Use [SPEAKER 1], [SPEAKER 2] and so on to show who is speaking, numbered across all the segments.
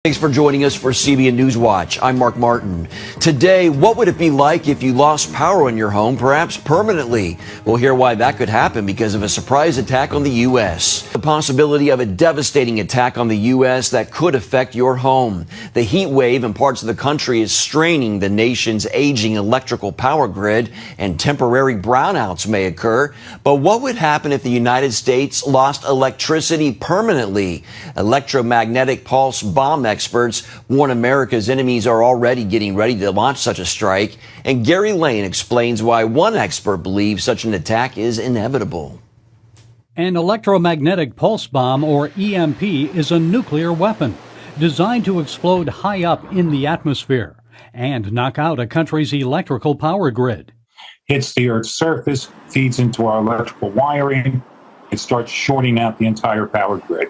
[SPEAKER 1] Thanks for joining us for CBN News Watch. I'm Mark Martin. Today, what would it be like if you lost power in your home, perhaps permanently? We'll hear why that could happen because of a surprise attack on the U.S. The possibility of a devastating attack on the U.S. that could affect your home. The heat wave in parts of the country is straining the nation's aging electrical power grid, and temporary brownouts may occur. But what would happen if the United States lost electricity permanently? Electromagnetic pulse bomb experts warn America's enemies are already getting ready to launch such a strike. And Gary Lane explains why one expert believes such an attack is inevitable.
[SPEAKER 2] An electromagnetic pulse bomb, or EMP, is a nuclear weapon designed to explode high up in the atmosphere and knock out a country's electrical power grid.
[SPEAKER 3] Hits the Earth's surface, feeds into our electrical wiring, it starts shorting out the entire power grid.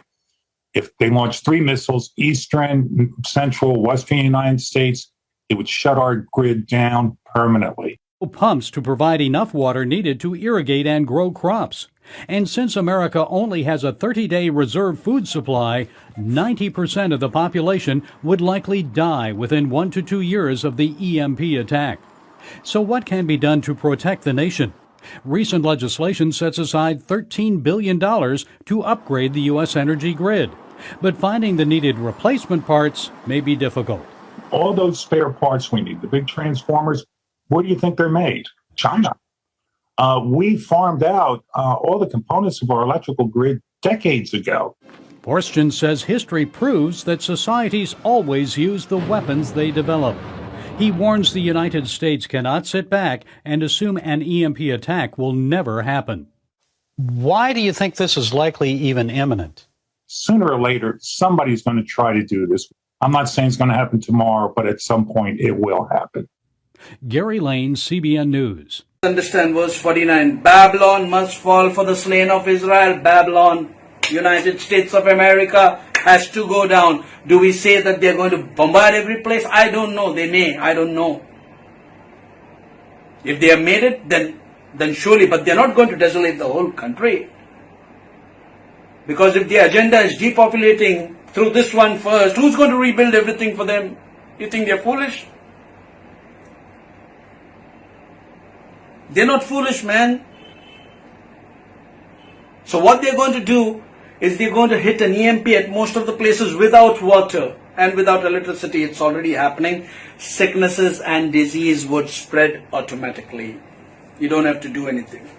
[SPEAKER 3] If they launch 3 missiles, eastern, central, western United States, it would shut our grid down permanently.
[SPEAKER 2] Pumps to provide enough water needed to irrigate and grow crops. And since America only has a 30-day reserve food supply, 90% of the population would likely die within 1 to 2 years of the EMP attack. So what can be done to protect the nation? Recent legislation sets aside $13 billion to upgrade the U.S. energy grid. But finding the needed replacement parts may be difficult.
[SPEAKER 3] All those spare parts we need, the big transformers, where do you think they're made? China. We farmed out all the components of our electrical grid decades ago.
[SPEAKER 2] Borstian says history proves that societies always use the weapons they develop. He warns the United States cannot sit back and assume an EMP attack will never happen. Why do you think this is likely even imminent?
[SPEAKER 3] Sooner or later, somebody's going to try to do this. I'm not saying it's going to happen tomorrow, but at some point it will happen.
[SPEAKER 2] Gary Lane, CBN News.
[SPEAKER 4] Understand verse 49. Babylon must fall for the slain of Israel. Babylon, United States of America, has to go down. Do we say that they're going to bombard every place? I don't know. They may. I don't know. If they have made it, then surely. But they're not going to desolate the whole country. Because if the agenda is depopulating through this one first, who's going to rebuild everything for them? You think they're foolish? They're not foolish, man. So what they're going to do is they're going to hit an EMP at most of the places without water and without electricity. It's already happening. Sicknesses and disease would spread automatically. You don't have to do anything.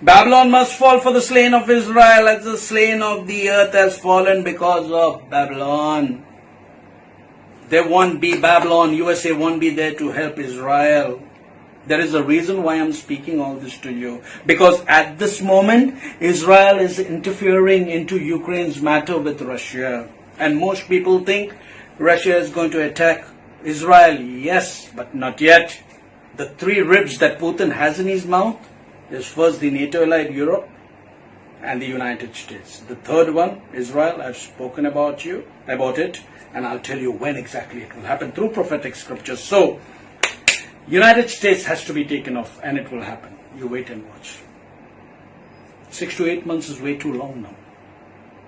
[SPEAKER 4] Babylon must fall for the slain of Israel, as the slain of the earth has fallen because of Babylon. There won't be Babylon. USA won't be there to help Israel. There is a reason why I'm speaking all this to you. Because at this moment, Israel is interfering into Ukraine's matter with Russia. And most people think Russia is going to attack Israel. Yes, but not yet. The 3 ribs that Putin has in his mouth is first the NATO-allied Europe and the United States. The third one, Israel, I've spoken about it, and I'll tell you when exactly it will happen through prophetic scriptures. So, United States has to be taken off, and it will happen. You wait and watch. 6 to 8 months is way too long now,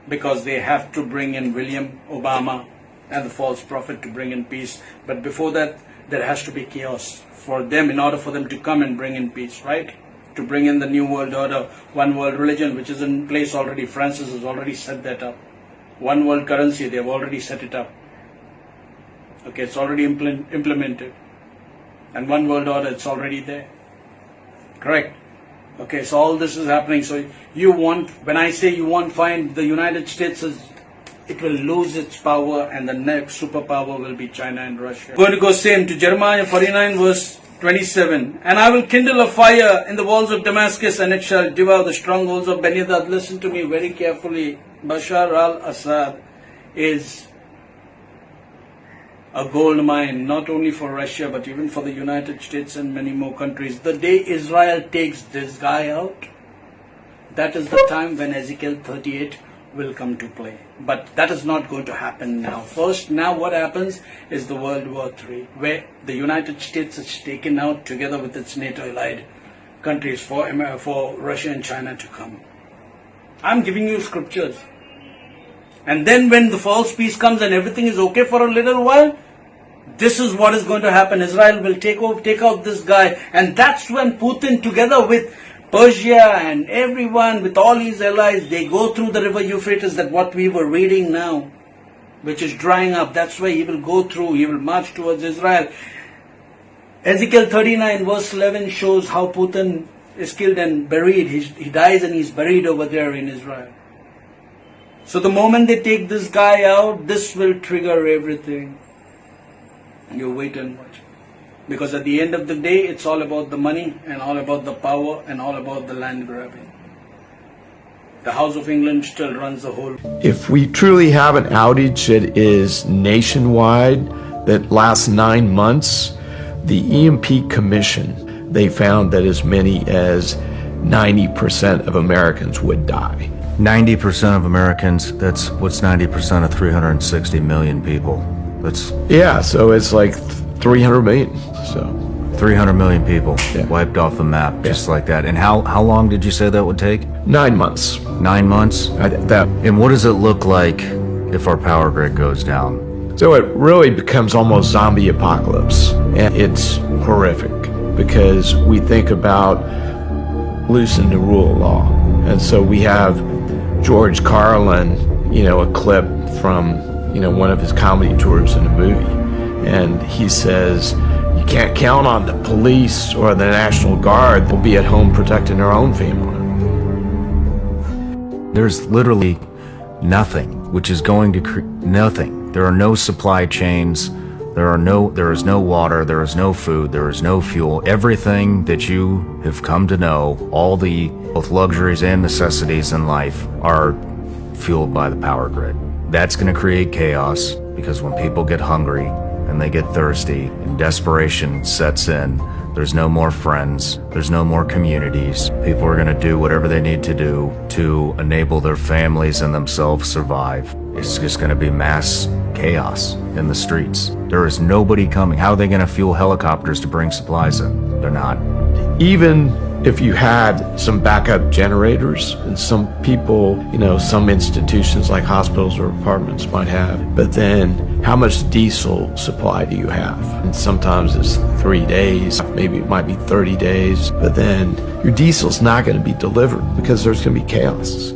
[SPEAKER 4] because they have to bring in William Obama and the false prophet to bring in peace. But before that, there has to be chaos for them in order for them to come and bring in peace, right? To bring in the new world order, one world religion, which is in place already. Francis has already set that up. One world currency, they've already set it up. Okay, it's already implemented. And one world order, it's already there. Correct? Okay, so all this is happening. So when I say you won't find the United States, it will lose its power, and the next superpower will be China and Russia. I'm going to go same to Jeremiah 49 verse 27. And I will kindle a fire in the walls of Damascus, and it shall devour the strongholds of Ben-Hadad. Listen to me very carefully. Bashar al-Assad is a gold mine, not only for Russia, but even for the United States and many more countries. The day Israel takes this guy out, that is the time when Ezekiel 38 will come to play. But that is not going to happen now. First, now what happens is the World War III, where the United States is taken out together with its NATO-allied countries for Russia and China to come. I'm giving you scriptures. And then when the false peace comes and everything is okay for a little while, this is what is going to happen. Israel will take out this guy. And that's when Putin, together with Persia and everyone, with all his allies, they go through the river Euphrates, that what we were reading now, which is drying up. That's why he will go through, he will march towards Israel. Ezekiel 39 verse 11 shows how Putin is killed and buried. He dies and he's buried over there in Israel. So the moment they take this guy out, this will trigger everything. You wait and watch. Because at the end of the day, it's all about the money and all about the power and all about the land grabbing. The House of England still runs the whole.
[SPEAKER 5] If we truly have an outage that is nationwide, that lasts 9 months, the EMP Commission, they found that as many as 90% of Americans would die.
[SPEAKER 6] 90% of Americans, that's what's 90% of 360 million people. That's
[SPEAKER 5] Yeah, so it's like 300 million. So
[SPEAKER 6] 300 million people
[SPEAKER 5] Yeah.
[SPEAKER 6] wiped off the map, just like that. And how long did you say that would take?
[SPEAKER 5] 9 months.
[SPEAKER 6] 9 months? And what does it look like if our power grid goes down?
[SPEAKER 5] So it really becomes almost zombie apocalypse, and it's horrific because we think about loosening the rule of law. And so we have George Carlin, a clip from, one of his comedy tours in a movie. And he says, you can't count on the police or the National Guard. They'll be at home protecting their own family.
[SPEAKER 6] There's literally nothing, which is going to nothing. There are no supply chains. There is no water. There is no food. There is no fuel. Everything that you have come to know, all the both luxuries and necessities in life, are fueled by the power grid. That's going to create chaos because when people get hungry and they get thirsty and desperation sets in, there's no more friends, there's no more communities. People are going to do whatever they need to do to enable their families and themselves survive. It's just going to be mass chaos in the streets. There is nobody coming. How are they going to fuel helicopters to bring supplies in? They're not.
[SPEAKER 5] Even if you had some backup generators, and some people, some institutions like hospitals or apartments might have, but then how much diesel supply do you have? And sometimes it's 3 days, maybe it might be 30 days, but then your diesel's not going to be delivered because there's going to be chaos.